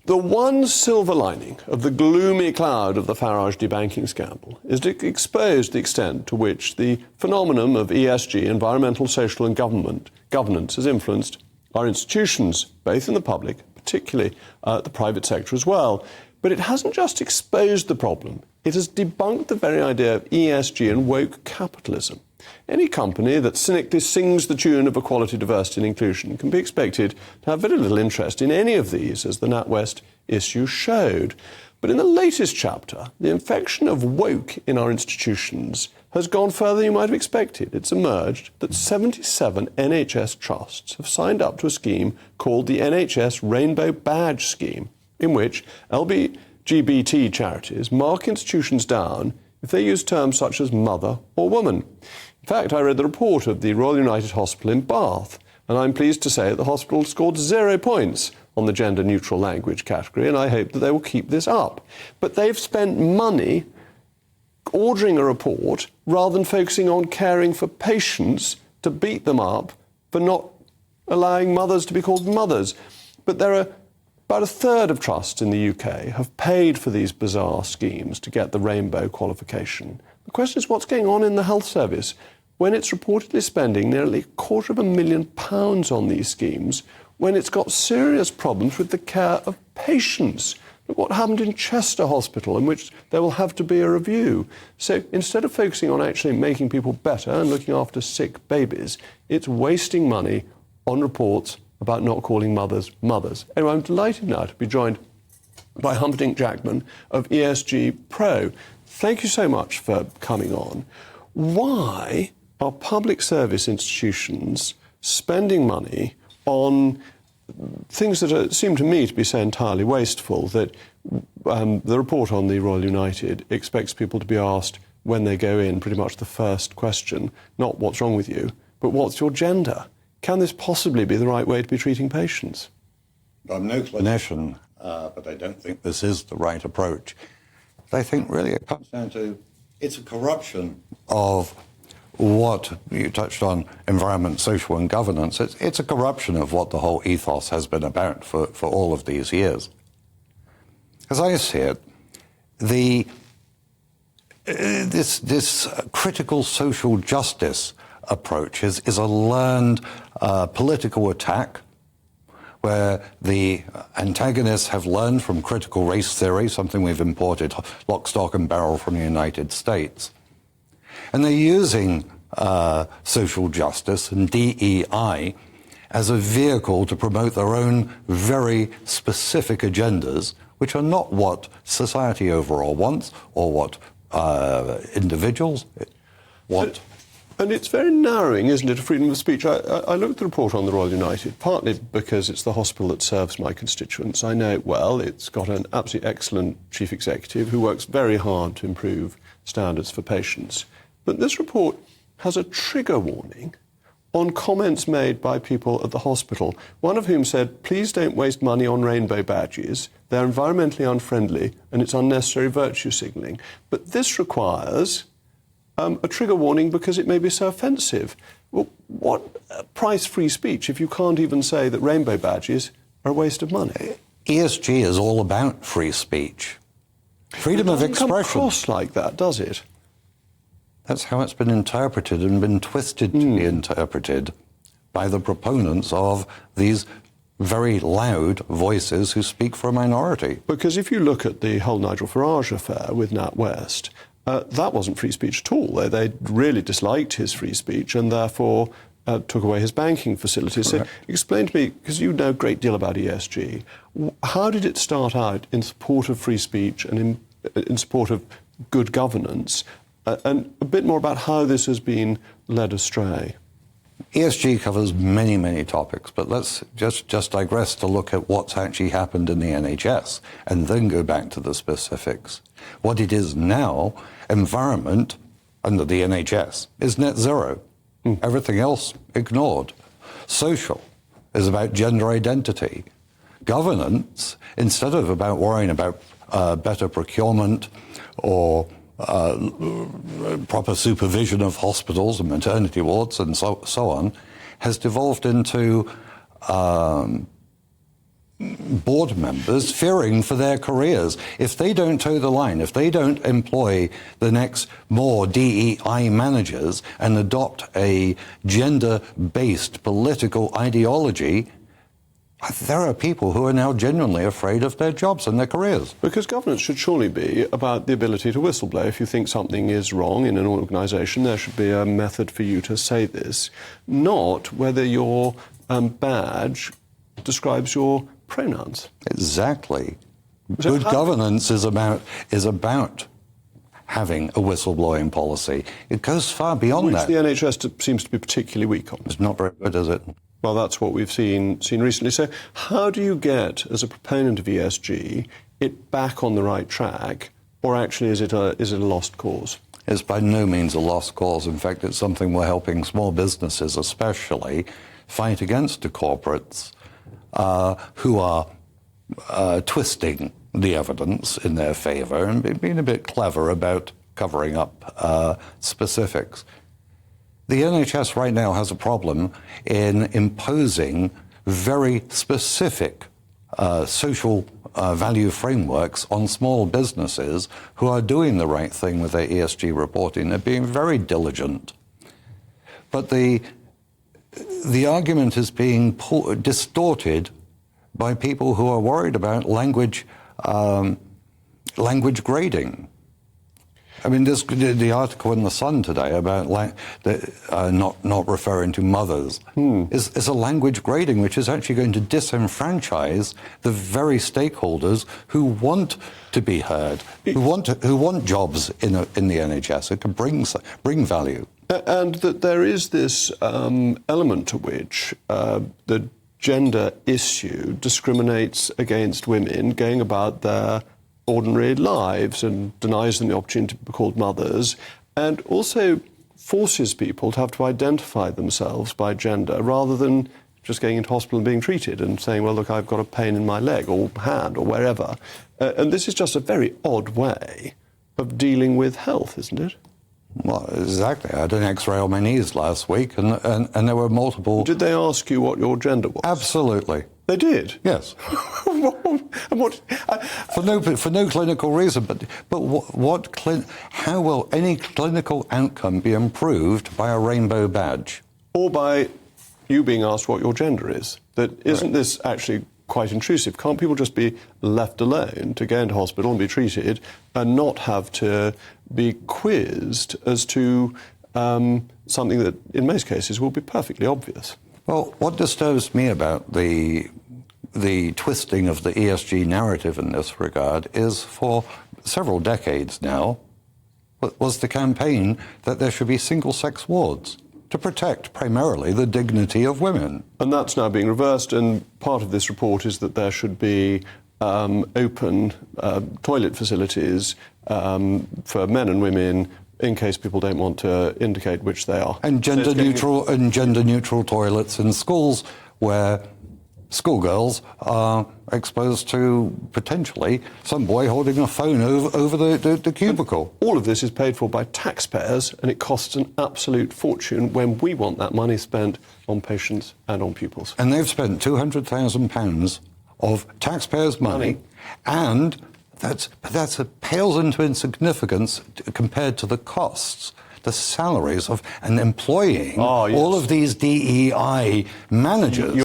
The one silver lining of the gloomy cloud of the Farage debanking scandal is to expose the extent to which the phenomenon of ESG, environmental, social and governance, has influenced our institutions, both in the public, particularly the private sector as well. But it hasn't just exposed the problem, it has debunked the very idea of ESG and woke capitalism. Any company that cynically sings the tune of equality, diversity and inclusion can be expected to have very little interest in any of these, as the NatWest issue showed. But in the latest chapter, the infection of woke in our institutions has gone further than you might have expected. It's emerged that 77 NHS trusts have signed up to a scheme called the NHS Rainbow Badge Scheme, in which LGBT charities mark institutions down if they use terms such as mother or woman. In fact, I read the report of the Royal United Hospital in Bath, and I'm pleased to say that the hospital scored 0 points on the gender-neutral language category, and I hope that they will keep this up. But they've spent money ordering a report rather than focusing on caring for patients to beat them up for not allowing mothers to be called mothers. But there are about a third of trusts in the UK have paid for these bizarre schemes to get the rainbow qualification. The question is, what's going on in the health service when it's reportedly spending nearly £250,000 on these schemes, when it's got serious problems with the care of patients? Look what happened in Chester Hospital, in which there will have to be a review. So instead of focusing on actually making people better and looking after sick babies, it's wasting money on reports about not calling mothers mothers. Anyway, I'm delighted now to be joined by Humperdinck Jackman of ESG Pro. Thank you so much for coming on. Why are public service institutions spending money on things that seem to me to be so entirely wasteful that the report on the Royal United expects people to be asked when they go in pretty much the first question, not what's wrong with you, but what's your gender? Can this possibly be the right way to be treating patients? I'm no clinician, but I don't think this is the right approach. I think really it comes down to, it's a corruption of what you touched on, environment, social and governance. It's a corruption of what the whole ethos has been about for all of these years. As I see it, this critical social justice approach is a learned political attack where the antagonists have learned from critical race theory, something we've imported lock, stock and barrel from the United States. And they're using social justice and DEI as a vehicle to promote their own very specific agendas, which are not what society overall wants or what individuals want. And it's very narrowing, isn't it, of freedom of speech? I looked at the report on the Royal United, partly because it's the hospital that serves my constituents. I know it well. It's got an absolutely excellent chief executive who works very hard to improve standards for patients. But this report has a trigger warning on comments made by people at the hospital, one of whom said, please don't waste money on rainbow badges. They're environmentally unfriendly and it's unnecessary virtue signalling. But this requires a trigger warning because it may be so offensive. Well, what price free speech if you can't even say that rainbow badges are a waste of money? ESG is all about free speech. Freedom of expression. It doesn't come across like that, does it? That's how it's been interpreted and been twisted to be interpreted by the proponents of these very loud voices who speak for a minority. Because if you look at the whole Nigel Farage affair with NatWest, that wasn't free speech at all. They really disliked his free speech and therefore took away his banking facilities. Correct. So explain to me, because you know a great deal about ESG, how did it start out in support of free speech and in support of good governance? And a bit more about how this has been led astray. ESG covers many, many topics, but let's just digress to look at what's actually happened in the NHS and then go back to the specifics. What it is now, environment under the NHS is net zero. Everything else ignored. Social is about gender identity. Governance, instead of about worrying about better procurement or proper supervision of hospitals and maternity wards and so on, has devolved into board members fearing for their careers. If they don't toe the line, if they don't employ the next more DEI managers and adopt a gender-based political ideology, there are people who are now genuinely afraid of their jobs and their careers. Because governance should surely be about the ability to whistleblow. If you think something is wrong in an organisation, there should be a method for you to say this, not whether your badge describes your pronouns. Exactly. Good governance is about having a whistleblowing policy. It goes far beyond that. Which the NHS seems to be particularly weak on. It's not very good, is it? Well, that's what we've seen recently. So how do you get, as a proponent of ESG, it back on the right track, or actually is it a lost cause? It's by no means a lost cause. In fact, it's something we're helping small businesses especially fight against the corporates who are twisting the evidence in their favour and being a bit clever about covering up specifics. The NHS right now has a problem in imposing very specific social value frameworks on small businesses who are doing the right thing with their ESG reporting. They're being very diligent. But the argument is being distorted by people who are worried about language grading. I mean, the article in The Sun today about not referring to mothers is a language grading which is actually going to disenfranchise the very stakeholders who want to be heard, who want jobs in the NHS. It can bring value. And that there is this element to which the gender issue discriminates against women going about their ordinary lives and denies them the opportunity to be called mothers, and also forces people to have to identify themselves by gender rather than just going into hospital and being treated and saying, well, look, I've got a pain in my leg or hand or wherever. And this is just a very odd way of dealing with health, isn't it? Well, exactly. I had an X-ray on my knees last week, and there were multiple... Did they ask you what your gender was? Absolutely. They did? Yes. For no clinical reason, but how will any clinical outcome be improved by a rainbow badge? Or by you being asked what your gender is? Isn't this actually quite intrusive? Can't people just be left alone to go into hospital and be treated and not have to be quizzed as to something that, in most cases, will be perfectly obvious? Well, what disturbs me about the twisting of the ESG narrative in this regard is, for several decades now, was the campaign that there should be single-sex wards to protect primarily the dignity of women. And that's now being reversed, and part of this report is that there should be open toilet facilities for men and women in case people don't want to indicate which they are. And gender-neutral toilets in schools where schoolgirls are exposed to, potentially, some boy holding a phone over the cubicle. All of this is paid for by taxpayers, and it costs an absolute fortune when we want that money spent on patients and on pupils. And they've spent £200,000 of taxpayers' money, and that pales into insignificance compared to the costs, the salaries of and employing all of these DEI managers.